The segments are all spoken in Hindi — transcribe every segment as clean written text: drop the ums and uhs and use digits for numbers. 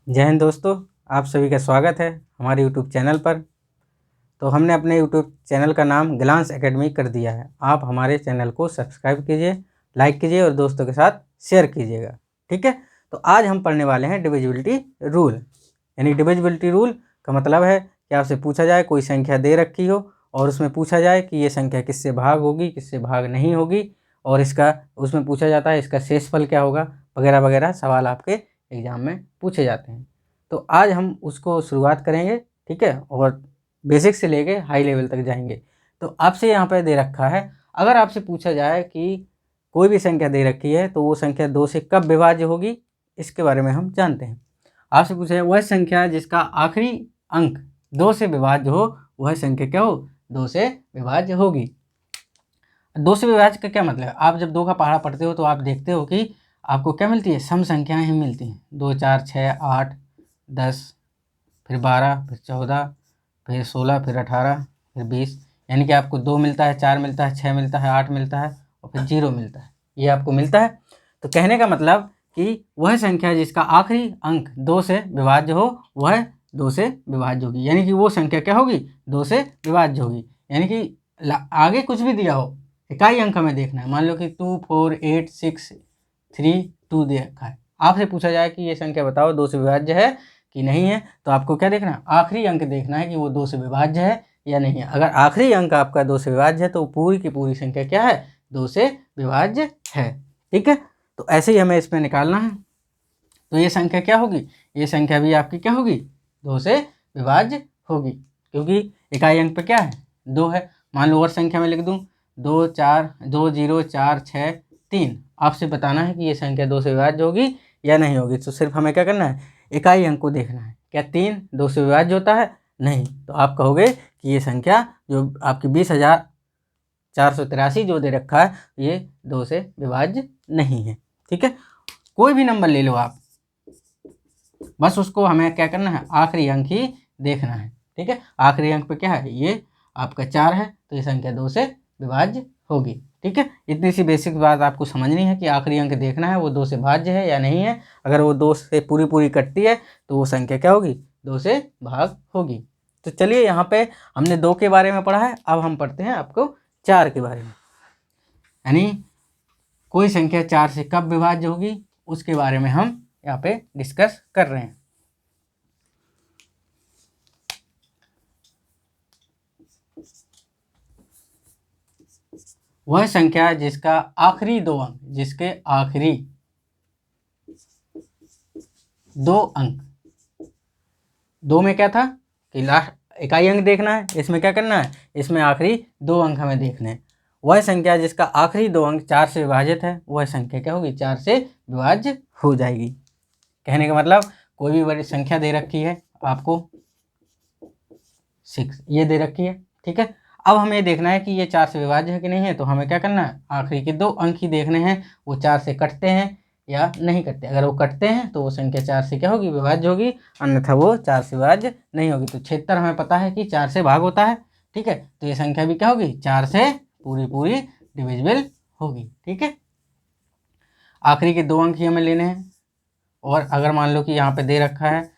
जय हिंद दोस्तों, आप सभी का स्वागत है हमारे यूट्यूब चैनल पर। तो हमने अपने यूट्यूब चैनल का नाम ग्लांस एकेडमी कर दिया है। आप हमारे चैनल को सब्सक्राइब कीजिए, लाइक कीजिए और दोस्तों के साथ शेयर कीजिएगा। ठीक है, तो आज हम पढ़ने वाले हैं डिविजिबिलिटी रूल। यानी डिविजिबिलिटी रूल का मतलब है कि आपसे पूछा जाए कोई संख्या दे रखी हो और उसमें पूछा जाए कि ये संख्या किससे भाग होगी, किससे भाग नहीं होगी, और इसका उसमें पूछा जाता है इसका शेषफल क्या होगा, वगैरह वगैरह सवाल आपके एग्ज़ाम में पूछे जाते हैं। तो आज हम उसको शुरुआत करेंगे। ठीक है, और बेसिक से लेके हाई लेवल तक जाएंगे। तो आपसे यहाँ पे दे रखा है, अगर आपसे पूछा जाए कि कोई भी संख्या दे रखी है तो वो संख्या 2 से कब विभाज्य होगी, इसके बारे में हम जानते हैं। आपसे पूछा है वह संख्या जिसका आखिरी अंक 2 से विभाज्य हो, वह संख्या क्या हो, 2 से विभाज्य होगी। 2 से विभाज्य का क्या मतलब है, आप जब 2 का पहाड़ा पढ़ते हो तो आप देखते हो कि आपको क्या मिलती है, सम संख्याएं ही मिलती हैं। 2 4 6 8 10, फिर 12, फिर 14, फिर 16, फिर 18, फिर 20। यानी कि आपको 2 मिलता है, 4 मिलता है, 6 मिलता है, 8 मिलता है और फिर 0 मिलता है। ये आपको मिलता है। तो कहने का मतलब कि वह संख्या जिसका आखिरी अंक 2 से विभाज्य हो, वह 2 से विभाज्य होगी। यानी कि वो संख्या क्या होगी, 2 से विभाज्य होगी। यानी कि आगे कुछ भी दिया हो, इकाई अंक हमें देखना है। मान लो कि 2 4 8 6 3 2 दे रखा है, आपसे पूछा जाए कि ये संख्या बताओ 2 से विभाज्य है कि नहीं है, तो आपको क्या देखना है, आखिरी अंक देखना है कि वो 2 से विभाज्य है या नहीं है। अगर आखिरी अंक आपका 2 से विभाज्य है तो पूरी की पूरी संख्या क्या है, 2 से विभाज्य है। ठीक है, तो ऐसे ही हमें इसमें निकालना है। तो ये संख्या क्या होगी, ये संख्या भी आपकी क्या होगी, 2 से विभाज्य होगी, क्योंकि इकाई अंक पे क्या है, 2 है। मान लो और संख्या में लिख दूँ 2 4 2 0 4 6 3। आपसे बताना है कि ये संख्या 2 से विभाज्य होगी या नहीं होगी। तो सिर्फ हमें क्या करना है, इकाई अंक को देखना है। क्या 3 2 से विभाज्य होता है, नहीं। तो आप कहोगे कि ये संख्या जो आपकी 20,483 जो दे रखा है, ये 2 से विभाज्य नहीं है। ठीक है, कोई भी नंबर ले लो आप, बस उसको हमें क्या करना है, आखिरी अंक ही देखना है। ठीक है, आखिरी अंक पे क्या है, ये आपका 4 है, तो ये संख्या 2 से विभाज्य होगी। ठीक है, इतनी सी बेसिक बात आपको समझनी है कि आखिरी अंक देखना है वो 2 से भाज्य है या नहीं है। अगर वो 2 से पूरी पूरी कटती है तो वो संख्या क्या होगी, 2 से भाग होगी। तो चलिए, यहाँ पे हमने 2 के बारे में पढ़ा है, अब हम पढ़ते हैं आपको 4 के बारे में। यानी कोई संख्या 4 से कब विभाज्य होगी, उसके बारे में हम यहाँ पे डिस्कस कर रहे हैं। वह संख्या जिसका आखिरी 2 अंक, जिसके आखिरी 2 अंक, 2 में क्या था कि लास्ट इकाई अंक देखना है, इसमें क्या करना है, इसमें आखिरी 2 अंक हमें देखने हैं। वह संख्या जिसका आखिरी 2 अंक 4 से विभाजित है, वह संख्या क्या होगी, 4 से विभाज्य हो जाएगी। कहने का मतलब कोई भी बड़ी संख्या दे रखी है आपको 6, ये दे रखी है। ठीक है, अब हमें देखना है कि ये 4 से विभाज्य है कि नहीं है। तो हमें क्या करना है, आखिरी के 2 अंक ही देखने हैं, वो 4 से कटते हैं या नहीं कटते। अगर वो कटते हैं तो वो संख्या 4 से क्या होगी, विभाज्य होगी, अन्यथा वो 4 से विभाज्य नहीं होगी। तो 76 हमें पता है कि 4 से भाग होता है। ठीक है, तो ये संख्या भी क्या होगी, 4 से पूरी पूरी डिविजिबल होगी। ठीक है, आखिरी के 2 अंक ही हमें लेने हैं। और अगर मान लो कि यहाँ पे दे रखा है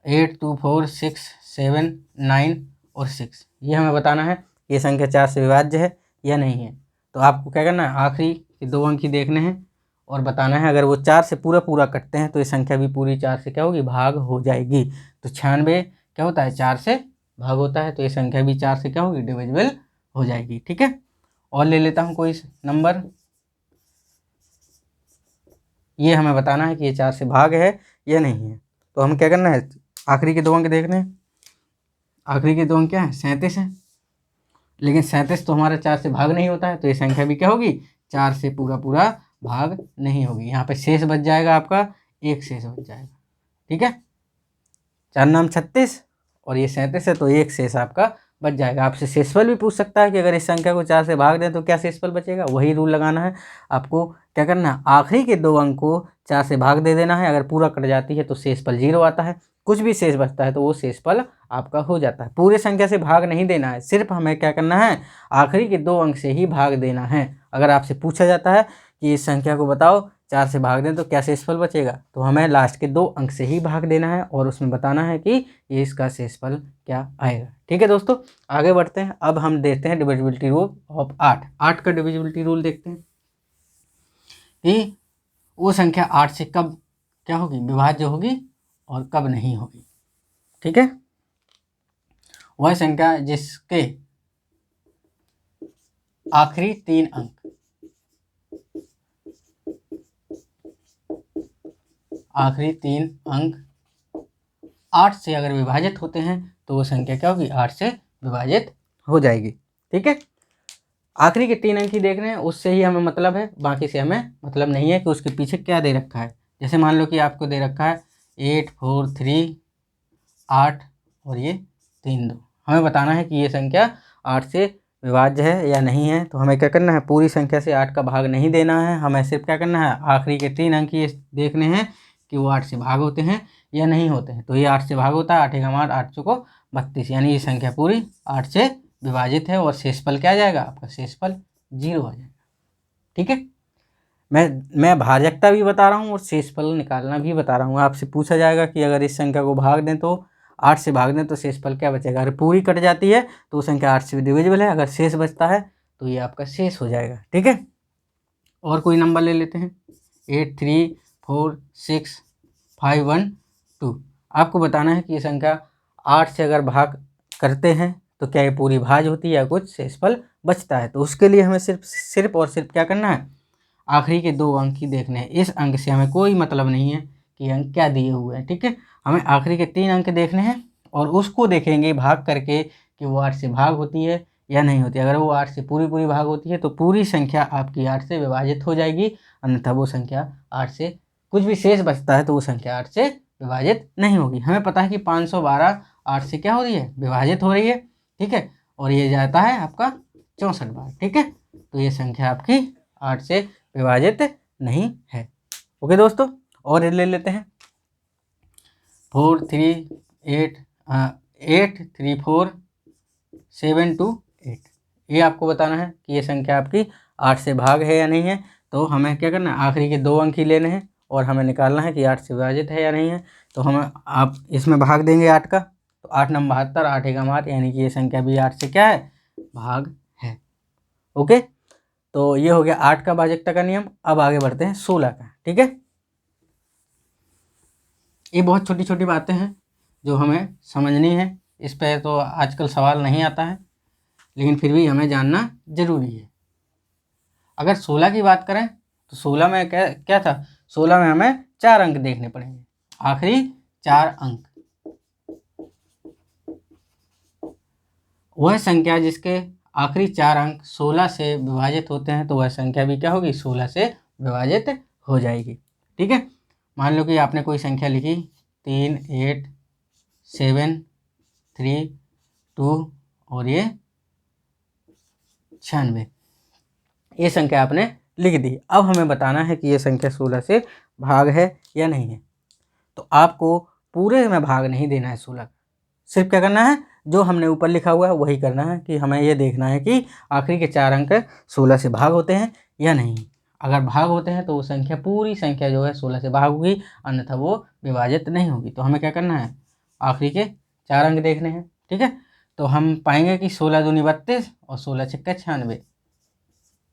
8 2 4 6 7 9 और 6, ये हमें बताना है ये संख्या 4 से विभाज्य है या नहीं है। तो आपको क्या करना है, आखिरी के 2 अंक ही देखने हैं और बताना है। अगर वो 4 से पूरा पूरा कटते हैं तो ये संख्या भी पूरी 4 से क्या होगी, भाग हो जाएगी। तो 96 क्या होता है, 4 से भाग होता है, तो ये संख्या भी 4 से क्या होगी, डिविजिबल हो जाएगी। ठीक है, और ले लेता हूँ कोई नंबर, ये हमें बताना है कि ये 4 से भाग है या नहीं है। तो हमें क्या करना है, आखिरी के 2 अंक देखने हैं। आखिरी के 2 अंक क्या है, 37 है, लेकिन 37 तो हमारा 4 से भाग नहीं होता है, तो ये संख्या भी क्या होगी, 4 से पूरा पूरा भाग नहीं होगी। यहाँ पे शेष बच जाएगा आपका, एक शेष बच जाएगा। ठीक है, 4 नाम 36 और ये 37 है, तो एक शेष आपका बच जाएगा। आपसे शेषफल भी पूछ सकता है कि अगर इस संख्या को 4 से भाग दें तो क्या शेषफल बचेगा, वही रूल लगाना है आपको। क्या करना है, आखिरी के 2 अंक को 4 से भाग दे देना है। अगर पूरा कट जाती है तो शेषफल 0 आता है, कुछ भी शेष बचता है तो वो शेषफल आपका हो जाता है। पूरे संख्या से भाग नहीं देना है, सिर्फ हमें क्या करना है, आखिरी के 2 अंक से ही भाग देना है। अगर आपसे पूछा जाता है कि इस संख्या को बताओ 4 से भाग दें तो क्या शेषफल बचेगा, तो हमें लास्ट के 2 अंक से ही भाग देना है और उसमें बताना है कि ये इसका शेषफल क्या आएगा। ठीक है दोस्तों, आगे बढ़ते हैं। अब हम देखते हैं डिविजिबिलिटी रूल ऑफ 8 का डिविजिबिलिटी रूल देखते हैं कि वो संख्या 8 से कब क्या होगी, विभाज्य होगी और कब नहीं होगी। ठीक है, वह संख्या जिसके आखिरी 3 अंक 8 से अगर विभाजित होते हैं तो वो संख्या क्या होगी, 8 से विभाजित हो जाएगी। ठीक है, आखिरी के 3 अंक ही देख रहे हैं, उससे ही हमें मतलब है, बाकी से हमें मतलब नहीं है कि उसके पीछे क्या दे रखा है। जैसे मान लो कि आपको दे रखा है 8 4 3 8 और ये 3 2, हमें बताना है कि ये संख्या 8 से विभाज्य है या नहीं है। तो हमें क्या करना है, पूरी संख्या से 8 का भाग नहीं देना है, हमें सिर्फ क्या करना है, आखिरी के 3 अंक ये देखने हैं कि वो 8 से भाग होते हैं या नहीं होते हैं। तो ये 8 से भाग होता है, 8 का मान 8 चौको 32, यानी ये संख्या पूरी 8 से विभाजित है और शेषफल क्या आ जाएगा, आपका शेषफल 0 आ जाएगा। ठीक है, मैं भाजकता भी बता रहा हूँ और शेषफल निकालना भी बता रहा हूँ। आपसे पूछा जाएगा कि अगर इस संख्या को भाग दें तो 8 से भाग दें तो शेषफल क्या बचेगा। अगर पूरी कट जाती है तो वो संख्या 8 से डिविजिबल है, अगर शेष बचता है तो ये आपका शेष हो जाएगा। ठीक है, और कोई नंबर ले लेते हैं 8 3 4 6 5 1 2। आपको बताना है कि ये संख्या 8 से अगर भाग करते हैं तो क्या ये पूरी भाज होती है या कुछ शेषफल बचता है। तो उसके लिए हमें सिर्फ और सिर्फ क्या करना है, आखिरी के 2 अंक ही देखने हैं। इस अंक से हमें कोई मतलब नहीं है कि अंक क्या दिए हुए हैं। ठीक है, हमें आखिरी के 3 अंक देखने हैं और उसको देखेंगे भाग करके कि वो 8 से भाग होती है या नहीं होती। अगर वो 8 से पूरी भाग होती है तो पूरी संख्या आपकी 8 से विभाजित हो जाएगी, अन्यथा वो संख्या 8 से कुछ भी शेष बचता है तो वो संख्या 8 से विभाजित नहीं होगी। हमें पता है कि 512 8 से क्या हो रही है, विभाजित हो रही है। ठीक है, और ये जाता है आपका 64 बार। ठीक है, तो ये संख्या आपकी 8 से विभाजित नहीं है। ओके दोस्तों, और ले लेते हैं 4 3 8 8 3 4 7 2 8। ये आपको बताना है कि ये संख्या आपकी 8 से भाग है या नहीं है। तो हमें क्या करना है, आखिरी के 2 अंक ही लेने हैं और हमें निकालना है कि 8 से विभाजित है या नहीं है। तो हम आप इसमें भाग देंगे 8 का, तो 8 9 72 8 1 8, यानी कि ये संख्या भी 8 से क्या है, भाग है। ओके, तो ये हो गया 8 का भाजकता का नियम। अब आगे बढ़ते हैं 16 का। ठीक है, ये बहुत छोटी छोटी बातें हैं जो हमें समझनी है। इस पर तो आजकल सवाल नहीं आता है, लेकिन फिर भी हमें जानना जरूरी है। अगर 16 की बात करें तो 16 में क्या था, 16 में हमें 4 अंक देखने पड़ेंगे, आखिरी 4 अंक। वह संख्या जिसके आखिरी 4 अंक 16 से विभाजित होते हैं तो वह संख्या भी क्या होगी, 16 से विभाजित हो जाएगी। ठीक है, मान लो कि आपने कोई संख्या लिखी 3 8 7 3 2 और ये 96, ये संख्या आपने लिख दी। अब हमें बताना है कि ये संख्या 16 से भाग है या नहीं है। तो आपको पूरे में भाग नहीं देना है 16 का, सिर्फ क्या करना है, जो हमने ऊपर लिखा हुआ है वही करना है कि हमें ये देखना है कि आखिरी के 4 अंक 16 से भाग होते हैं या नहीं। अगर भाग होते हैं तो वो संख्या पूरी संख्या जो है 16 से भाग होगी, अन्यथा वो विभाजित नहीं होगी। तो हमें क्या करना है, आखिरी के 4 अंक देखने हैं। ठीक है, तो हम पाएंगे कि 16 दूनी 32 और 16 छक्के 96।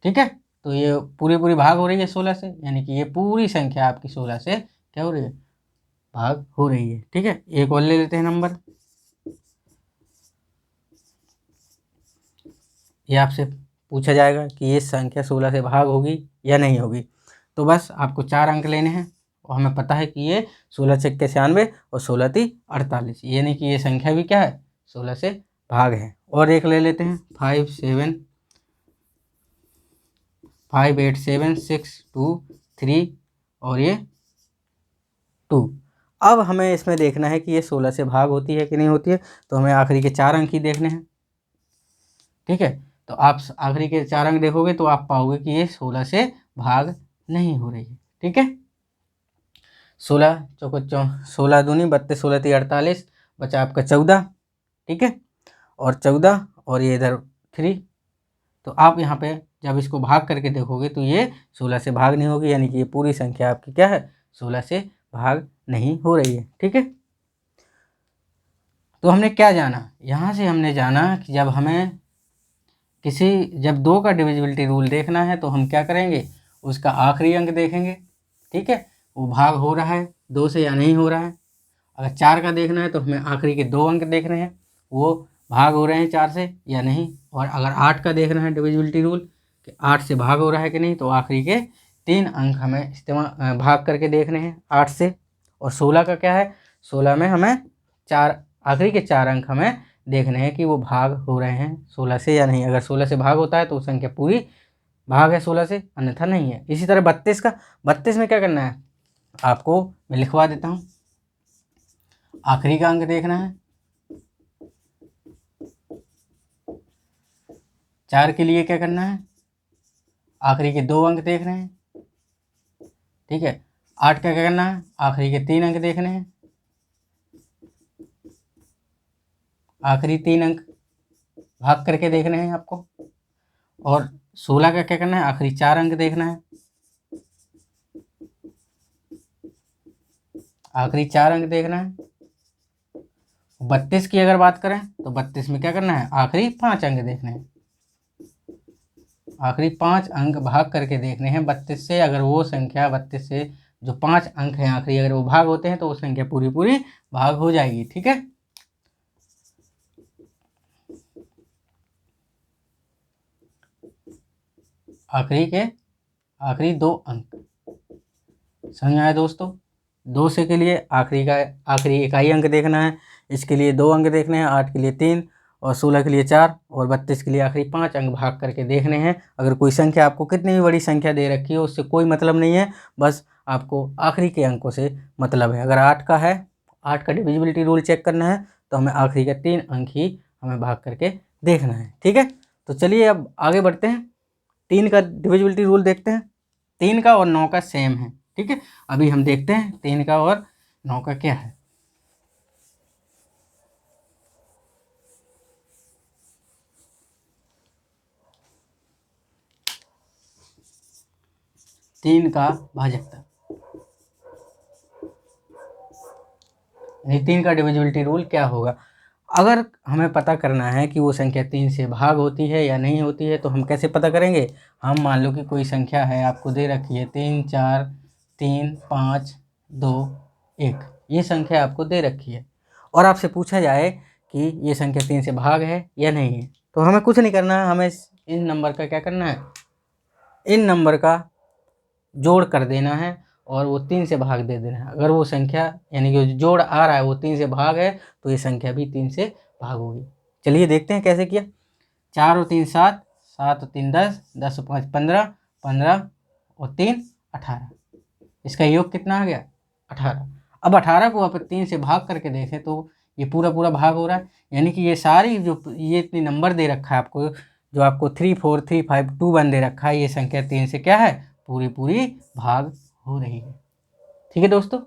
ठीक है, तो ये पूरी भाग हो रही है 16 से, यानी कि ये पूरी संख्या आपकी 16 से क्या हो रही है, भाग हो रही है। ठीक है, एक और ले लेते हैं नंबर। ये आपसे पूछा जाएगा कि ये संख्या 16 से भाग होगी या नहीं होगी। तो बस आपको 4 अंक लेने हैं और हमें पता है कि ये 16 छक्के 96 और 16 × 48, यानी कि ये संख्या भी क्या है, 16 से भाग है। और एक ले लेते हैं 5 8 7 6 2 3 और ये 2। अब हमें इसमें देखना है कि ये 16 से भाग होती है कि नहीं होती है। तो हमें आखिरी के 4 अंक ही देखने हैं। ठीक है, तो आप आखिरी के 4 अंक देखोगे तो आप पाओगे कि ये 16 से भाग नहीं हो रही है। ठीक है, 16 चौको 16 दूनी 32 16 × 48, बचा आपका 14। ठीक है, और 14 और ये इधर 3, तो आप यहाँ पे जब इसको भाग करके देखोगे तो ये 16 से भाग नहीं होगी, यानी कि ये पूरी संख्या आपकी क्या है, 16 से भाग नहीं हो रही है। ठीक है, तो हमने क्या जाना, यहाँ से हमने जाना कि जब 2 का डिविजिबिलिटी रूल देखना है तो हम क्या करेंगे, उसका आखिरी अंक देखेंगे। ठीक है, वो भाग हो रहा है 2 से या नहीं हो रहा है। अगर 4 का देखना है तो हमें आखिरी के 2 अंक देखने हैं, वो भाग हो रहे हैं 4 से या नहीं। और अगर 8 का देखना है डिविजिबिलिटी रूल कि 8 से भाग हो रहा है कि नहीं, तो आखिरी के 3 अंक हमें इस्तेमाल भाग करके देखने हैं 8 से। और 16 का क्या है, 16 में हमें आखिरी के 4 अंक हमें देखने हैं कि वो भाग हो रहे हैं 16 से या नहीं। अगर 16 से भाग होता है तो संख्या पूरी भाग है 16 से, अन्यथा नहीं है। इसी तरह 32 में क्या करना है, आपको मैं लिखवा देता हूँ। आखिरी का अंक देखना है, 4 के लिए क्या करना है, आखिरी के 2 अंक देखने हैं। ठीक है, 8 का क्या करना है, आखिरी के 3 अंक देखने हैं, आखिरी 3 अंक भाग करके देखने हैं आपको। और 16 का क्या करना है, आखिरी 4 अंक देखना है, आखिरी 4 अंक देखना है। 32 की अगर बात करें तो 32 में क्या करना है, आखिरी 5 अंक देखने हैं, आखिरी 5 अंक भाग करके देखने हैं 32 से। अगर वो संख्या 32 से जो 5 अंक हैं आखिरी, अगर वो भाग होते हैं तो वो संख्या पूरी पूरी भाग हो जाएगी। ठीक है, आखिरी 2 अंक समझ आया दोस्तों। 2 से के लिए आखिरी इकाई अंक देखना है, इसके लिए 2 अंक देखने हैं, 8 के लिए 3 और 16 के लिए 4 और 32 के लिए आखिरी 5 अंक भाग करके देखने हैं। अगर कोई संख्या आपको कितनी भी बड़ी संख्या दे रखी है उससे कोई मतलब नहीं है, बस आपको आखिरी के अंकों से मतलब है। अगर 8 का है, 8 का डिविजिबिलिटी रूल चेक करना है तो हमें आखिरी का 3 अंक ही हमें भाग करके देखना है। ठीक है, तो चलिए अब आगे बढ़ते हैं, 3 का डिविजिबिलिटी रूल देखते हैं। 3 का और 9 का सेम है। ठीक है, अभी हम देखते हैं 3 का और 9 का क्या है। 3 का भाजकता, यानी 3 का डिविजिबिलिटी रूल क्या होगा। अगर हमें पता करना है कि वो संख्या 3 से भाग होती है या नहीं होती है तो हम कैसे पता करेंगे। हम मान लो कि कोई संख्या है आपको दे रखी है 3 4 3 5 2 1, ये संख्या आपको दे रखी है और आपसे पूछा जाए कि ये संख्या 3 से भाग है या नहीं है, तो हमें कुछ नहीं करना है, हमें इन नंबर का क्या करना है, इन नंबर का जोड़ कर देना है और वो 3 से भाग दे देना है। अगर वो संख्या यानी कि जोड़ आ रहा है वो 3 से भाग है तो ये संख्या भी 3 से भाग होगी। चलिए देखते हैं कैसे किया। 4 और 3 7, 7 और 3 10, 10 और 5 15, 15 और 3 18, इसका योग कितना आ गया 18। अब 18 को आप 3 से भाग करके देखें तो ये पूरा पूरा भाग हो रहा है, यानी कि ये सारी जो ये इतनी नंबर दे रखा है आपको, जो आपको 3 4 3 5 2 1 दे रखा है, ये संख्या 3 से क्या है, पूरी पूरी भाग हो रही है। ठीक है दोस्तों,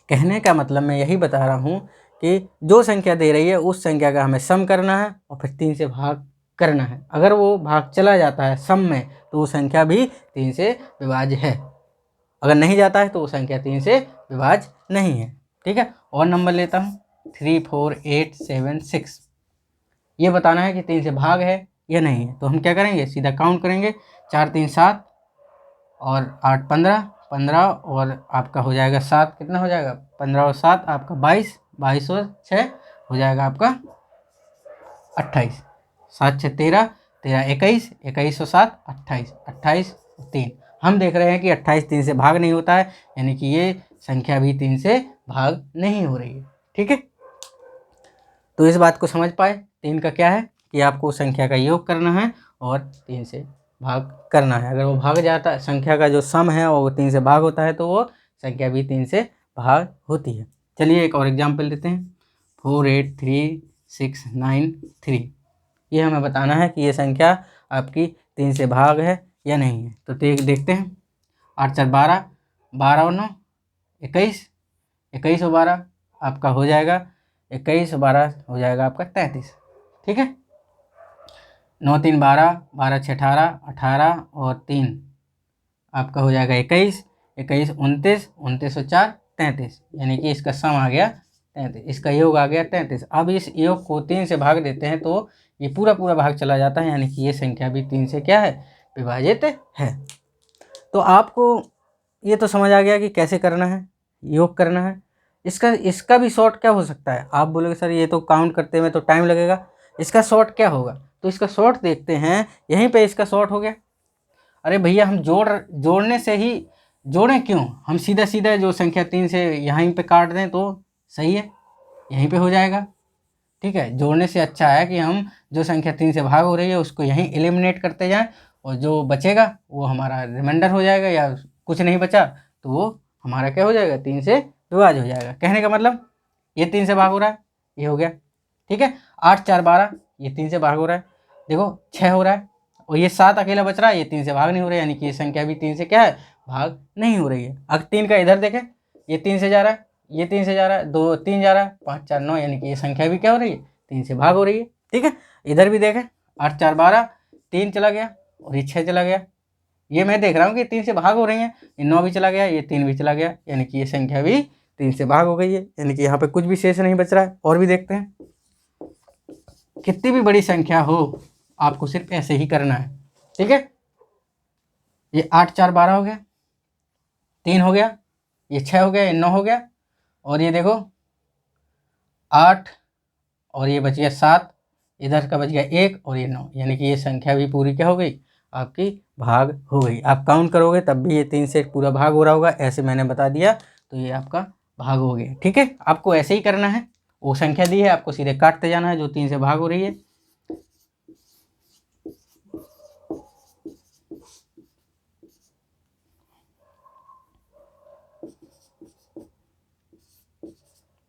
कहने का मतलब मैं यही बता रहा हूँ कि जो संख्या दे रही है उस संख्या का हमें सम करना है और फिर 3 से भाग करना है। अगर वो भाग चला जाता है सम में तो वो संख्या भी 3 से विभाज्य है, अगर नहीं जाता है तो वो संख्या 3 से विभाज्य नहीं है। ठीक है, और नंबर लेता हूँ 3 4 8 7 6, ये बताना है कि 3 से भाग है या नहीं है। तो हम क्या करेंगे, सीधा काउंट करेंगे, 4 3 7 और 8 15, 15 और आपका हो जाएगा 7, कितना हो जाएगा 15 और 7 आपका 22, 22 और 6 हो जाएगा आपका 28, 7 6 13, 13 21, 21 और 7 28, 28 और 3। हम देख रहे हैं कि 28 3 से भाग नहीं होता है, यानी कि ये संख्या भी 3 से भाग नहीं हो रही है। ठीक है, तो इस बात को समझ पाए 3 का क्या है कि आपको संख्या का योग करना है और 3 से भाग करना है। अगर वो भाग जाता है, संख्या का जो सम है वो 3 से भाग होता है तो वो संख्या भी 3 से भाग होती है। चलिए एक और एग्जाम्पल देते हैं, 4 8 3 6 9 3, ये हमें बताना है कि ये संख्या आपकी 3 से भाग है या नहीं है। तो देखते हैं, 8 4 12, 12 और 9 21, 21 और 12 आपका हो जाएगा 21 और 12 हो जाएगा आपका 33। ठीक है, 9 3 12, 12 6 18, 18 और 3 आपका हो जाएगा 21, 21 29, 29 और 4 33, यानी कि इसका सम आ गया 33, इसका योग आ गया 33। अब इस योग को 3 से भाग देते हैं तो ये पूरा पूरा भाग चला जाता है, यानी कि ये संख्या भी 3 से क्या है, विभाजित है। तो आपको ये तो समझ आ गया कि कैसे करना है, योग करना है। इसका भी शॉर्ट क्या हो सकता है, आप बोलोगे सर ये तो काउंट करते में तो टाइम लगेगा, इसका शॉर्ट क्या होगा, तो इसका शॉर्ट देखते हैं। यहीं पे इसका शॉर्ट हो गया। अरे भैया हम जोड़ने से ही जोड़ें क्यों, हम सीधा सीधा जो संख्या 3 से यहीं पे काट दें तो सही है, यहीं पे हो जाएगा। ठीक है, जोड़ने से अच्छा है कि हम जो संख्या 3 से भाग हो रही है उसको यहीं एलिमिनेट करते जाएं, और जो बचेगा वो हमारा रिमाइंडर हो जाएगा, या कुछ नहीं बचा तो वो हमारा क्या हो जाएगा, 3 से विभाज्य हो जाएगा। कहने का मतलब ये 3 से भाग हो रहा है, ये हो गया। ठीक है, 8 4 12 ये 3 से भाग हो रहा है, देखो 6 हो रहा है, और ये 7 अकेला बच रहा है, ये 3 से भाग नहीं हो रहा है, यानी कि ये संख्या भी 3 से क्या है, भाग नहीं हो रही है। अब 3 का इधर देखें, ये 3 से जा रहा है, ये 3 से जा रहा है, 2 3 जा रहा है, 5 4 9, यानी कि ये संख्या भी क्या हो रही है, 3 से भाग हो रही है। ठीक है, इधर भी देखें, 8 4 12 3 चला गया और ये 6 चला गया, ये मैं देख रहा हूँ कि 3 से भाग हो रही हैं, ये 9 भी चला गया, ये 3 भी चला गया, यानी कि ये संख्या भी 3 से भाग हो गई है, यानी कि यहाँ पे कुछ भी शेष नहीं बच रहा है। और भी देखते हैं, कितनी भी बड़ी संख्या हो आपको सिर्फ ऐसे ही करना है। ठीक है, ये 8 4 12 हो गया, 3 हो गया, ये 6 हो गया, ये 9 हो गया, और ये देखो 8 और ये बच गया 7, इधर का बच गया 1 और ये 9, यानी कि ये संख्या भी पूरी क्या हो गई, आपकी भाग हो गई। आप काउंट करोगे तब भी ये 3 से पूरा भाग हो रहा होगा, ऐसे मैंने बता दिया तो ये आपका भाग हो गया। ठीक है, आपको ऐसे ही करना है, वो संख्या दी है आपको सीधे काटते जाना है जो 3 से भाग हो रही है।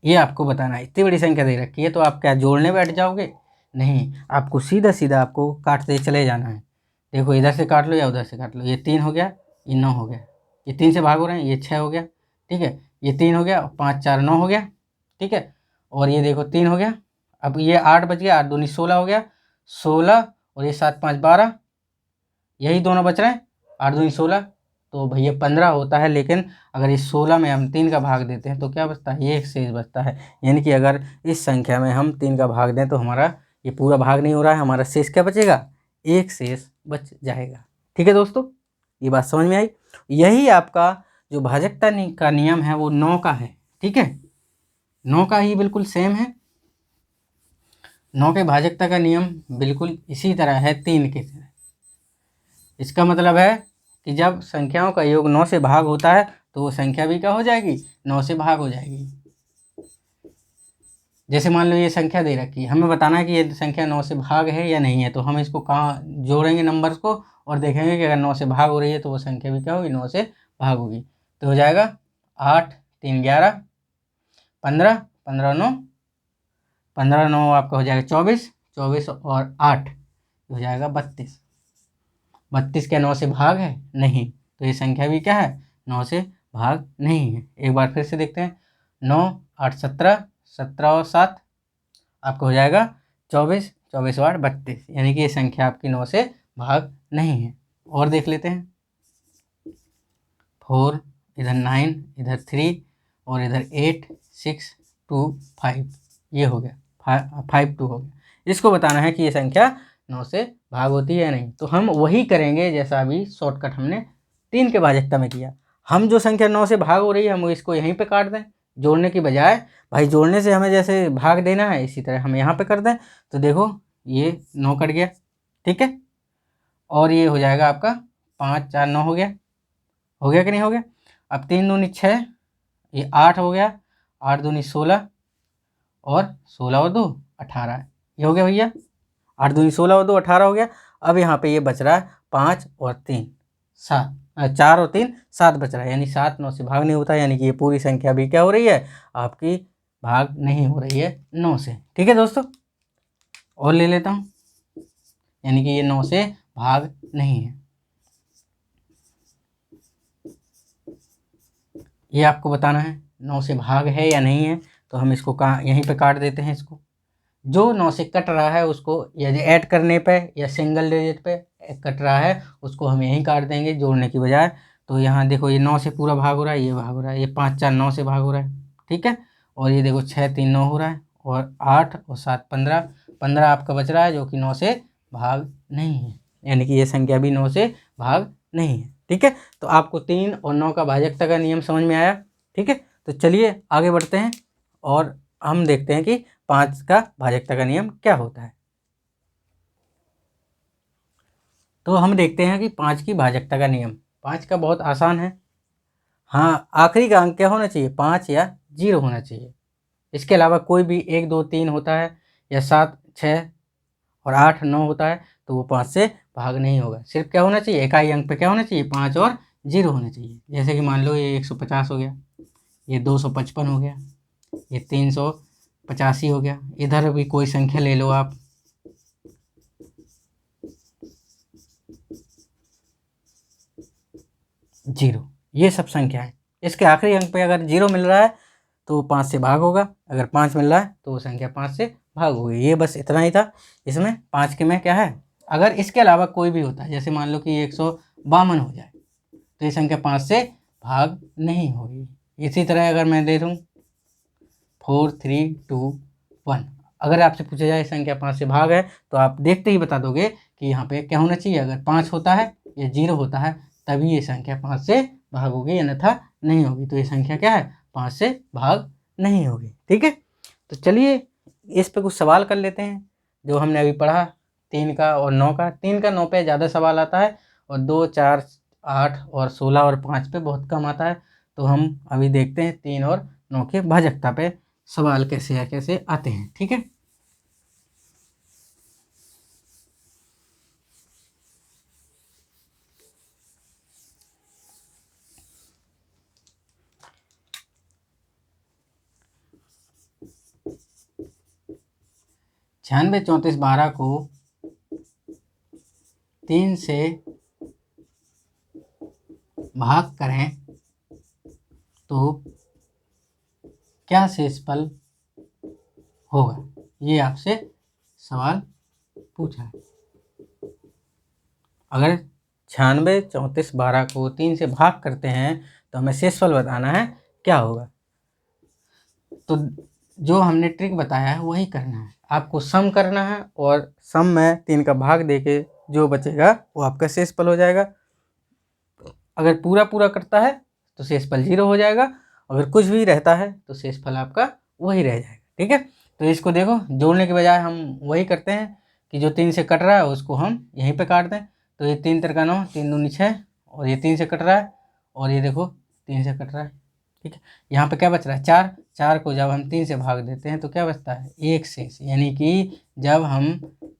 ये आपको बताना है, इतनी बड़ी संख्या दे रखी है तो आप क्या जोड़ने बैठ जाओगे, नहीं, आपको सीधा सीधा आपको काटते चले जाना है। देखो इधर से काट लो या उधर से काट लो, ये 3 हो गया, ये 9 हो गया, ये 3 से भाग हो रहे हैं, ये 6 हो गया। ठीक है, ये 3 हो गया, 5 4 9 हो गया। ठीक है, और ये देखो 3 हो गया, अब ये 8 बच गया, 8 दूनी 16 हो गया, 16 और ये 7 5 12, यही दोनों बच रहे हैं, 8 दूनी 16 तो भैया 15 होता है। लेकिन अगर इस 16 में हम 3 का भाग देते हैं तो क्या बचता है, ये एक शेष बचता है, यानी कि अगर इस संख्या में हम 3 का भाग दें तो हमारा ये पूरा भाग नहीं हो रहा है, हमारा शेष क्या बचेगा, एक शेष बच जाएगा। ठीक है दोस्तों, ये बात समझ में आई। यही आपका जो भाजकता का नियम है वो 9 का है। ठीक है, 9 का ही बिल्कुल सेम है, 9 के भाजकता का नियम बिल्कुल इसी तरह है 3 के तरह। इसका मतलब है कि जब संख्याओं का योग 9 से भाग होता है तो वो संख्या भी क्या हो जाएगी, 9 से भाग हो जाएगी। जैसे मान लो ये संख्या दे रखी है, हमें बताना है कि ये संख्या 9 से भाग है या नहीं है, तो हम इसको कहाँ जोड़ेंगे नंबर्स को, और देखेंगे कि अगर 9 से भाग हो रही है तो वो संख्या भी क्या होगी, 9 से भाग होगी। तो हो जाएगा 8 3 11 15, 15 9, 15 9 आपका हो जाएगा 24, 24 और 8 हो जाएगा 32। 32 क्या 9 से भाग है, नहीं, तो ये संख्या भी क्या है, 9 से भाग नहीं है। एक बार फिर से देखते हैं, 9 8 17, 17 और 7 आपका हो जाएगा 24, 24 और 8 32, यानी कि ये संख्या आपकी 9 से भाग नहीं है। और देख लेते हैं, 4 इधर 9 इधर 3 और इधर 8 6 2 5, ये हो गया 5 2 हो गया। इसको बताना है कि ये संख्या 9 से भाग होती है या नहीं, तो हम वही करेंगे जैसा अभी शॉर्टकट हमने 3 के भाजकता में किया। हम जो संख्या 9 से भाग हो रही है हम इसको यहीं पे काट दें, जोड़ने की बजाय, भाई जोड़ने से हमें जैसे भाग देना है इसी तरह हम यहाँ पे कर दें, तो देखो ये 9 कट गया। ठीक है, और ये हो जाएगा आपका 5 4 9 हो गया कि नहीं हो गया। अब 3 दूनी 6, ये 8 हो गया, 8 दूनी 16 और 16 और 2 18, ये हो गया भैया, 8 दूनी 16 और 2 18 हो गया। अब यहाँ पे ये बच रहा है 5 और 3 7, 4 और 3 7 बच रहा है, यानी 7 9 से भाग नहीं होता, यानी कि ये पूरी संख्या भी क्या हो रही है, आपकी भाग नहीं हो रही है 9 से। ठीक है दोस्तों, और ले लेता हूँ, यानी कि ये 9 से भाग नहीं है। ये आपको बताना है 9 से भाग है या नहीं है, तो हम इसको कहाँ यहीं पे काट देते हैं इसको। जो 9 से कट रहा है उसको यदि ऐड करने पे या सिंगल डिजिट पे कट रहा है उसको हम यहीं काट देंगे जोड़ने की बजाय। तो यहाँ देखो ये 9 से पूरा भाग हो रहा है, ये भाग हो रहा है, ये 5 4 9 से भाग हो रहा है, ठीक है। और ये देखो 6 3 9 हो रहा है, और 8 और 7 15, 15 आपका बच रहा है जो कि 9 से भाग नहीं है, यानी कि ये संख्या भी 9 से भाग नहीं है, ठीक है। तो आपको 3 और 9 का भाजकता का नियम समझ में आया, ठीक है। तो चलिए आगे बढ़ते हैं और हम देखते हैं कि 5 का भाजकता का नियम क्या होता है। तो हम देखते हैं कि 5 की भाजकता का नियम, 5 का बहुत आसान है। हाँ, आखिरी का अंक क्या होना चाहिए, 5 या 0 होना चाहिए। इसके अलावा कोई भी 1 2 3 होता है या 7 6 और 8 9 होता है तो वो 5 से भाग नहीं होगा। सिर्फ क्या होना चाहिए, इकाई अंक पे क्या होना चाहिए, 5 और 0 होना चाहिए। जैसे कि मान लो ये 150 हो गया, ये 255 हो गया, ये 385 हो गया। इधर भी कोई संख्या ले लो आप, 0, ये सब संख्या है। इसके आखिरी अंक पे अगर 0 मिल रहा है तो वो 5 से भाग होगा, अगर 5 मिल रहा है तो वो संख्या 5 से भाग होगी। ये बस इतना ही था इसमें। 5 के में क्या है, अगर इसके अलावा कोई भी होता है, जैसे मान लो कि 152 हो जाए तो ये संख्या 5 से भाग नहीं होगी। इसी तरह अगर मैं दे दूँ 4 3 2 1, अगर आपसे पूछा जाए संख्या 5 से भाग है तो आप देखते ही बता दोगे कि यहाँ पे क्या होना चाहिए, अगर 5 होता है या 0 होता है तभी ये संख्या 5 से भाग होगी, अन्यथा नहीं होगी। तो ये संख्या क्या है, 5 से भाग नहीं होगी, ठीक है। तो चलिए इस पे कुछ सवाल कर लेते हैं जो हमने अभी पढ़ा, 3 का और 9 का। 3 का 9 पे ज़्यादा सवाल आता है, और 2 4 8 और 16 और 5 पे बहुत कम आता है। तो हम अभी देखते हैं 3 और 9 के भाजकता पे सवाल कैसे आते हैं, ठीक है। छियानवे 34 12 को 3 से भाग करें तो क्या शेषफल होगा, ये आपसे सवाल पूछा है। अगर 96 34 12 को 3 से भाग करते हैं तो हमें शेषफल बताना है क्या होगा। तो जो हमने ट्रिक बताया है वही करना है, आपको सम करना है, और सम में 3 का भाग देके जो बचेगा वो आपका शेषफल हो जाएगा। अगर पूरा पूरा करता है तो शेषफल 0 हो जाएगा, अगर कुछ भी रहता है तो शेषफल आपका वही रह जाएगा, ठीक है। तो इसको देखो, जोड़ने के बजाय हम वही करते हैं कि जो 3 से कट रहा है उसको हम यहीं पे काट दें। तो ये 3 तिरका 9, 3 दूनी 6, और ये 3 से कट रहा है, और ये देखो 3 से कट रहा है, ठीक है। यहाँ पे क्या बच रहा है, 4। 4 को जब हम 3 से भाग देते हैं तो क्या बचता है, 1 शेष। यानी कि जब हम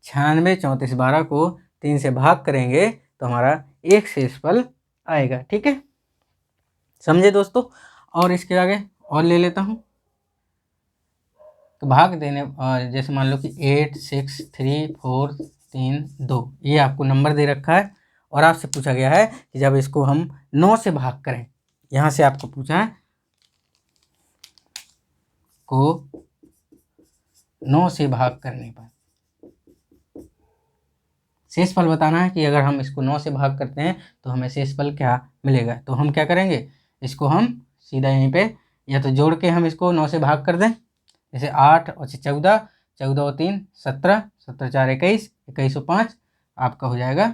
96 34 12 को 3 से भाग करेंगे तो हमारा 1 शेषफल आएगा, ठीक है। समझे दोस्तों। और इसके आगे और ले लेता हूँ। तो भाग देने, जैसे मान लो कि 8 6 3 4 3 2, ये आपको नंबर दे रखा है, और आपसे पूछा गया है कि जब इसको हम 9 से भाग करें, यहाँ से आपको पूछा है को 9 से भाग करने पर शेषफल बताना है कि अगर हम इसको 9 से भाग करते हैं तो हमें शेषफल क्या मिलेगा। तो हम क्या करेंगे, इसको हम सीधा यहीं पे या तो जोड़ के हम इसको 9 से भाग कर दें, जैसे 8 और 14, 14 और 3 17, 17 4 21, 21 और 5 आपका हो जाएगा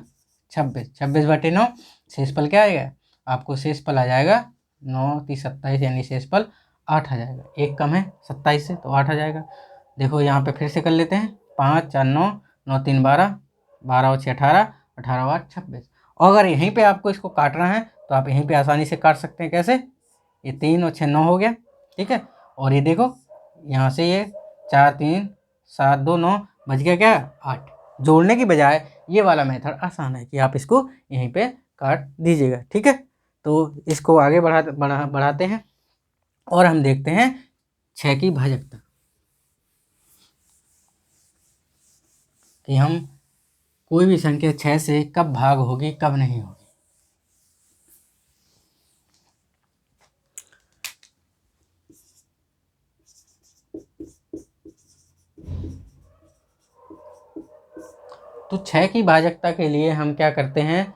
26, 26/9 शेषफल क्या आएगा, आपको शेषफल आ जाएगा 9 3 27, यानी शेषफल 8 आ जाएगा। एक कम है 27 से तो 8 आ जाएगा। देखो यहाँ पे फिर से कर लेते हैं, 5 4 9, 9 3 12, 12 और 6 18, 18 और 8 26। और अगर यहीं पे आपको इसको काटना है तो आप यहीं पे आसानी से काट सकते हैं। कैसे, ये 3 और 6 9 हो गया, ठीक है। और ये देखो यहाँ से ये 4 3 7 2 9 बच गया क्या, 8। जोड़ने की बजाय ये वाला मेथड आसान है कि आप इसको यहीं पे काट दीजिएगा, ठीक है। तो इसको आगे बढ़ाते हैं और हम देखते हैं 6 की भाजकता, कि हम कोई भी संख्या 6 से कब भाग होगी कब नहीं होगी। तो 6 की भाजकता के लिए हम क्या करते हैं,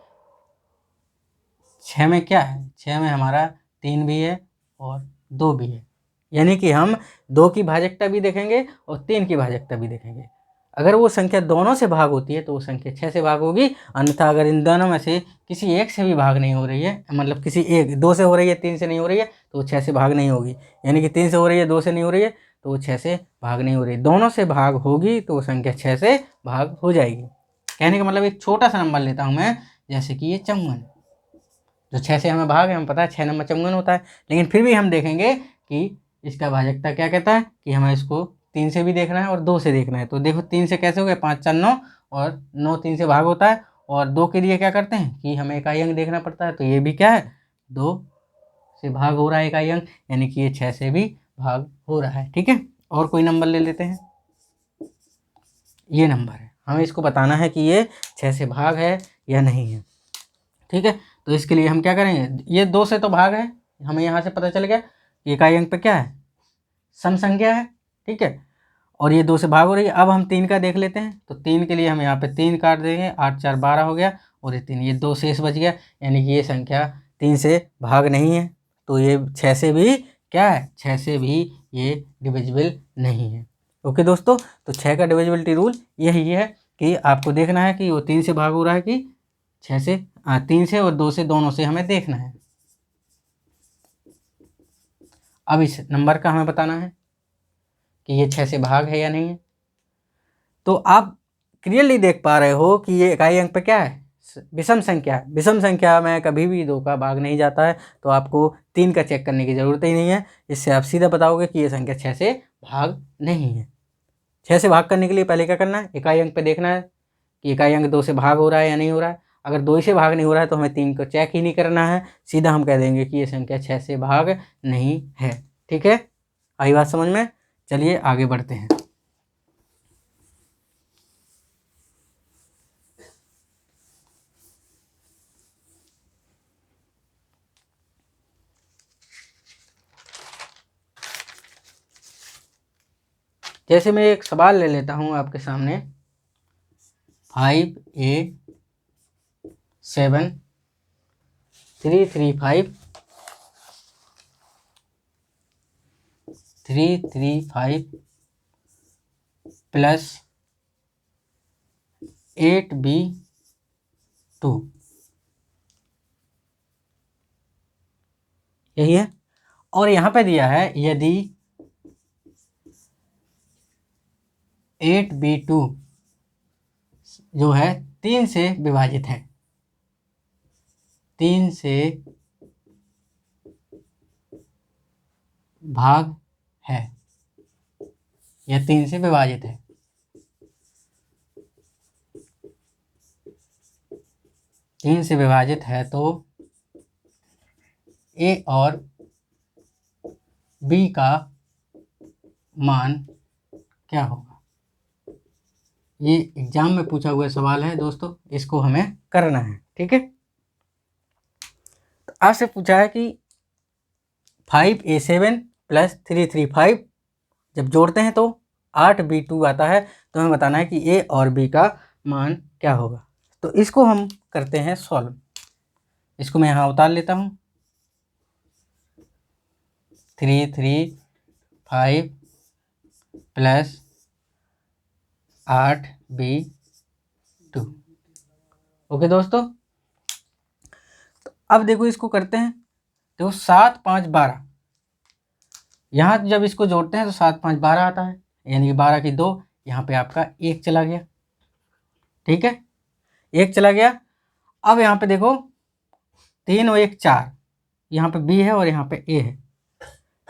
6 में क्या है, 6 में हमारा 3 भी है और 2 भी है, यानी कि हम 2 की भाजकता भी देखेंगे और 3 की भाजकता भी देखेंगे। अगर वो संख्या दोनों से भाग होती है तो वो संख्या 6 से भाग होगी, अन्यथा अगर इन दोनों में से किसी एक से भी भाग नहीं हो रही है, मतलब किसी एक 2 से हो रही है 3 से नहीं हो रही है, तो वो 6 से भाग नहीं होगी। यानी कि 3 से हो रही है 2 से नहीं हो रही है तो वो 6 से भाग नहीं हो रही, दोनों से भाग होगी तो वो संख्या 6 से भाग हो जाएगी। कहने का मतलब एक छोटा सा नंबर लेता हूँ मैं, जैसे कि ये 54, जो 6 से हमें भाग है, हम पता है 6 नंबर 54 होता है, लेकिन फिर भी हम देखेंगे कि इसका भाजकता क्या कहता है कि हमें इसको 3 से भी देखना है और 2 से देखना है। तो देखो 3 से कैसे हो गया, 5 4 9, और 9 3 से भाग होता है, और 2 के लिए क्या करते हैं कि हमें इकाई अंक देखना पड़ता है, तो ये भी क्या है, 2 से भाग हो रहा है इकाई अंक, यानी कि ये 6 से भी भाग हो रहा है। ठीक है, और कोई नंबर ले लेते हैं, ये नंबर है, हमें इसको बताना है कि ये 6 से भाग है या नहीं है। ठीक है, तो इसके लिए हम क्या करेंगे, ये 2 से तो भाग है, हमें यहाँ से पता चल गया कि इकाई अंक पे क्या है, सम संख्या है। ठीक है, और ये 2 से भाग हो रही है। अब हम 3 का देख लेते हैं, तो 3 के लिए हम यहाँ पे 3 काट देंगे, 8 4 12 हो गया, और ये 3, ये 2 शेष बच गया, यानी कि ये संख्या 3 से भाग नहीं है, तो ये 6 से भी क्या है, 6 से भी ये डिविजिबल नहीं है। ओके दोस्तों, तो 6 का डिविजिबिलिटी रूल यही है कि आपको देखना है कि वो 3 से भाग हो रहा है कि 6 से, 3 से और 2 से, दोनों से हमें देखना है। अब इस नंबर का हमें बताना है कि ये 6 से भाग है या नहीं है। तो आप क्लियरली देख पा रहे हो कि ये इकाई अंक पे क्या है, विषम संख्या है। विषम संख्या में कभी भी 2 का भाग नहीं जाता है, तो आपको 3 का चेक करने की ज़रूरत ही नहीं है। इससे आप सीधा बताओगे कि ये संख्या 6 से भाग नहीं है। 6 से भाग करने के लिए पहले क्या करना है, इकाई अंक पे देखना है कि इकाई अंक 2 से भाग हो रहा है या नहीं हो रहा है। अगर 2 से भाग नहीं हो रहा है तो हमें 3 को चेक ही नहीं करना है, सीधा हम कह देंगे कि ये संख्या 6 से भाग नहीं है। ठीक है, आई बात समझ में? चलिए आगे बढ़ते हैं। जैसे मैं एक सवाल ले लेता हूँ आपके सामने, 5A7 335 प्लस 8B2, यही है। और यहाँ पे दिया है यदि 8B2 जो है 3 से विभाजित है, 3 से भाग है या 3 से विभाजित है, 3 से विभाजित है, तो A और B का मान क्या होगा। ये एग्जाम में पूछा हुआ सवाल है दोस्तों, इसको हमें करना है। ठीक है, तो आपसे पूछा है कि 5A7 प्लस 335 जब जोड़ते हैं तो 8B2 आता है, तो हमें बताना है कि A और B का मान क्या होगा। तो इसको हम करते हैं सॉल्व। इसको मैं यहाँ उतार लेता हूँ, 335 प्लस 8B2। ओके दोस्तों, तो अब देखो इसको करते हैं, देखो 7 5 12, यहाँ जब इसको जोड़ते हैं तो 7 5 12 आता है, यानी कि 12 की 2, यहाँ पे आपका 1 चला गया। ठीक है, 1 चला गया। अब यहाँ पे देखो 3 और 1 4, यहाँ पे B है और यहाँ पे A है,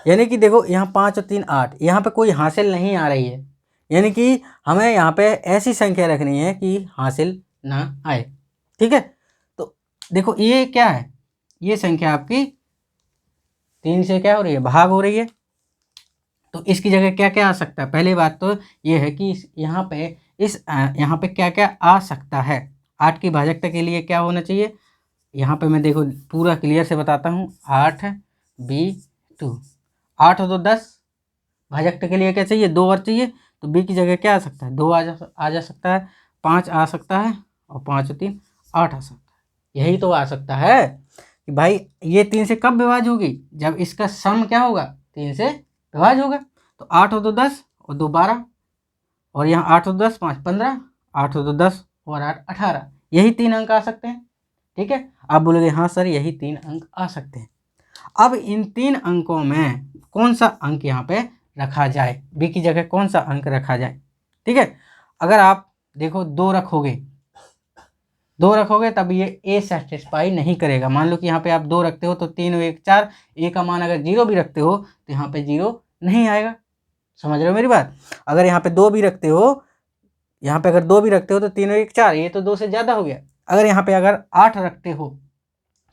यानी कि देखो यहाँ 5 और 3 8, यहाँ पे कोई हासिल नहीं आ रही है, यानी कि हमें यहाँ पे ऐसी संख्या रखनी है कि हासिल ना आए। ठीक है, तो देखो ये क्या है, ये संख्या आपकी 3 से क्या हो रही है, भाग हो रही है, तो इसकी जगह क्या क्या आ सकता है। पहली बात तो ये है कि यहाँ पे क्या क्या आ सकता है। 8 की भाजकता के लिए क्या होना चाहिए, यहाँ पे मैं देखो पूरा क्लियर से बताता हूँ, 8B2, 8 और 2 10, भाजकता के लिए क्या चाहिए, 2 और चाहिए, तो B की जगह क्या आ सकता है, 2 आ जा सकता है। 5 आ सकता है और 5 और 3 8 आ सकता है। यही तो आ सकता है कि भाई ये 3 से कब विभाज्य होगी, जब इसका सम क्या होगा, 3 से विभाज्य होगा। तो 8 और 2 10 और 2 12, और यहाँ 8 और 10 5 15, 8 और 2 10 और 8 18, यही 3 अंक आ सकते हैं। ठीक है, आप बोलोगे हाँ सर यही 3 अंक आ सकते हैं। अब इन 3 अंकों में कौन सा अंक यहाँ पे रखा जाए, बी की जगह कौन सा अंक रखा जाए। ठीक है, अगर आप देखो 2 रखोगे तब ये ए सेटिस्फाई नहीं करेगा। मान लो कि यहाँ पे आप 2 रखते हो तो 3 और 1 4, ए का मान अगर 0 भी रखते हो तो यहाँ पे 0 नहीं आएगा। समझ रहे हो मेरी बात। अगर यहाँ पे 2 भी रखते हो, यहाँ पे अगर 2 भी रखते हो तो 3 और 1 4, ये तो 2 से ज़्यादा हो गया। अगर यहाँ पे अगर 8 रखते हो,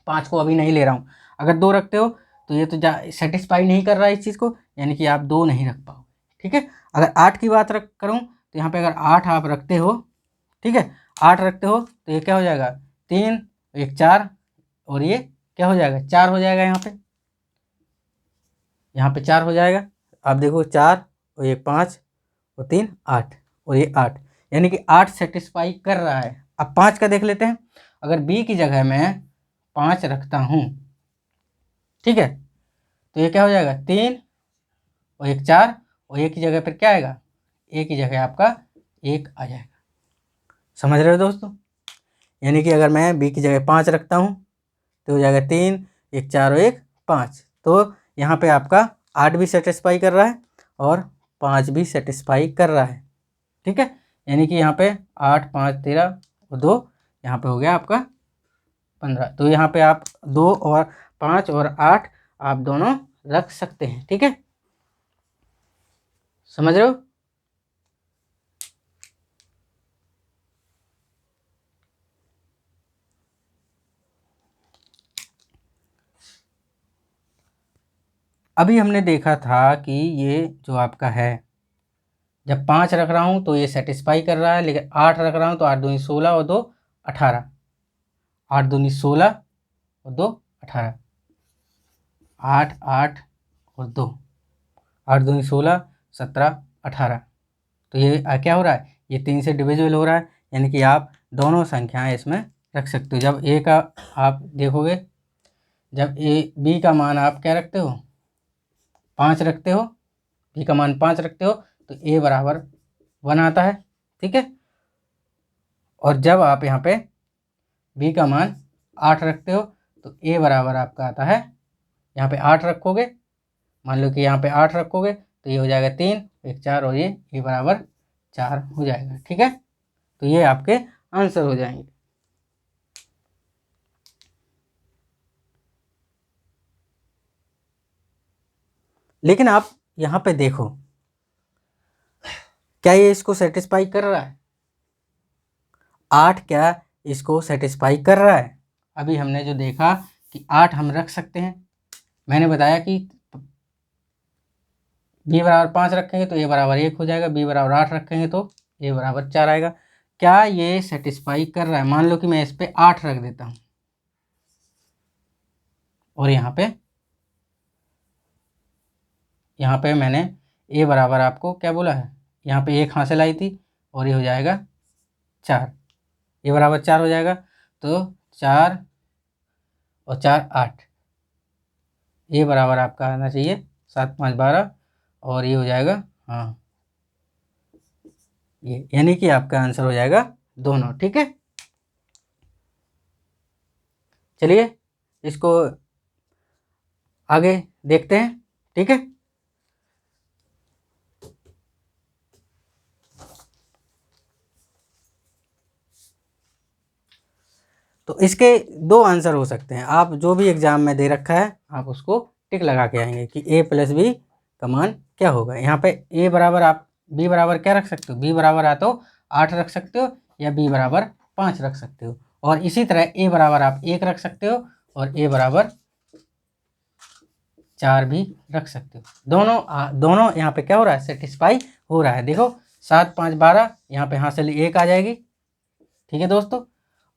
5 को अभी नहीं ले रहा हूँ, अगर 2 रखते हो तो ये तो सेटिस्फाई नहीं कर रहा है इस चीज़ को, यानी कि आप 2 नहीं रख पाओगे। ठीक है, अगर 8 की बात करूँ तो यहाँ पे अगर 8 आप रखते हो, ठीक है 8 रखते हो तो ये क्या हो जाएगा, 3 1 4, और ये क्या हो जाएगा 4 हो जाएगा। यहाँ पे 4 हो जाएगा। आप देखो 4 और ये 5 और 3 8 और ये 8, यानी कि 8 सेटिस्फाई कर रहा है। अब 5 का देख लेते हैं। अगर बी की जगह मैं 5 रखता हूँ, ठीक है, तो ये क्या हो जाएगा 3 और 1 4, और ए की जगह फिर क्या आएगा, ए की जगह आपका 1 आ जाएगा। समझ रहे हो दोस्तों। यानी कि अगर मैं बी की जगह 5 रखता हूँ तो हो जाएगा 3 1 4 और 1 5, तो यहाँ पे आपका 8 भी सेटिस्फाई कर रहा है और 5 भी सेटिस्फाई कर रहा है। ठीक है, यानी कि यहाँ पे 8 5 13 और 2, यहाँ पे हो गया आपका 15। तो यहाँ पे आप 2 और 5 और 8 आप दोनों रख सकते हैं। ठीक है, समझ रहे हो। अभी हमने देखा था कि ये जो आपका है, जब 5 रख रहा हूँ तो ये सेटिस्फाई कर रहा है, लेकिन 8 रख रहा हूँ तो 8 दूनी 16 और 2 18, 8 दूनी 16 और 2 18, 8 8 और 2, 8 दूनी 16 17 18। तो ये क्या हो रहा है, ये 3 से डिविजिबल हो रहा है, यानी कि आप दोनों संख्याएं इसमें रख सकते हो। जब ए का आप देखोगे, जब ए बी का मान आप क्या रखते हो 5 रखते हो, बी का मान 5 रखते हो तो ए बराबर 1 आता है। ठीक है, और जब आप यहाँ पे बी का मान 8 रखते हो तो ए बराबर आपका आता है, यहाँ पे 8 रखोगे, मान लो कि यहाँ पे 8 रखोगे तो ये हो जाएगा 3 1 4, और ये ए बराबर 4 हो जाएगा। ठीक है, तो ये आपके आंसर हो जाएंगे। लेकिन आप यहाँ पे देखो, क्या ये इसको सेटिस्फाई कर रहा है, 8 क्या इसको सेटिस्फाई कर रहा है। अभी हमने जो देखा कि 8 हम रख सकते हैं, मैंने बताया कि बी बराबर 5 रखेंगे तो ए बराबर 1 हो जाएगा, बी बराबर 8 रखेंगे तो ए बराबर 4 आएगा। क्या ये सेटिस्फाई कर रहा है। मान लो कि मैं इस पे 8 रख देता हूँ, और यहाँ पे मैंने ए बराबर आपको क्या बोला है, यहाँ पे 1 हासिल आई थी, और ये हो जाएगा 4, ए बराबर 4 हो जाएगा। तो 4 और 4 8, ए बराबर आपका आना चाहिए 7 5 12, और ये हो जाएगा हाँ ये, यानी कि आपका आंसर हो जाएगा दोनों। ठीक है, चलिए इसको आगे देखते हैं। ठीक है, तो इसके 2 आंसर हो सकते हैं। आप जो भी एग्जाम में दे रखा है आप उसको टिक लगा के आएंगे कि ए प्लस बी का मान क्या होगा। यहाँ पे ए बराबर आप बी बराबर क्या रख सकते हो, बी बराबर या तो 8 रख सकते हो या बी बराबर 5 रख सकते हो, और इसी तरह ए बराबर आप 1 रख सकते हो और ए बराबर 4 भी रख सकते हो। दोनों यहाँ पे क्या हो रहा है, सेटिस्फाई हो रहा है। देखो 7 5 12, यहाँ पे हासिल 1 आ जाएगी। ठीक है दोस्तों,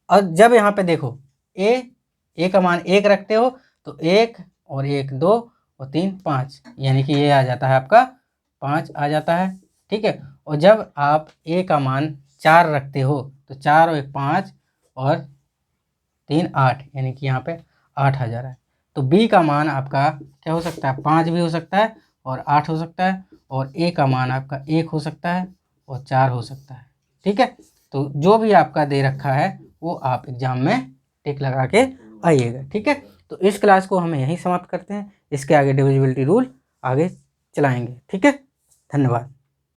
और जब यहाँ पे देखो ए का मान 1 रखते हो तो 1 और 1 2 और 3 5, यानी कि ये आ जाता है आपका 5 आ जाता है। ठीक है, और जब आप ए का मान 4 रखते हो तो 4 और 1 5 और 3 8, यानी कि यहाँ पे 8000 है। तो बी का मान आपका क्या हो सकता है, 5 भी हो सकता है और 8 हो सकता है, और ए का मान आपका 1 हो सकता है और 4 हो सकता है। ठीक है, तो जो भी आपका दे रखा है वो आप एग्जाम में टिक लगा के आइएगा। ठीक है, तो इस क्लास को हम यहीं समाप्त करते हैं। इसके आगे डिविजिबिलिटी रूल आगे चलाएंगे। ठीक है, धन्यवाद।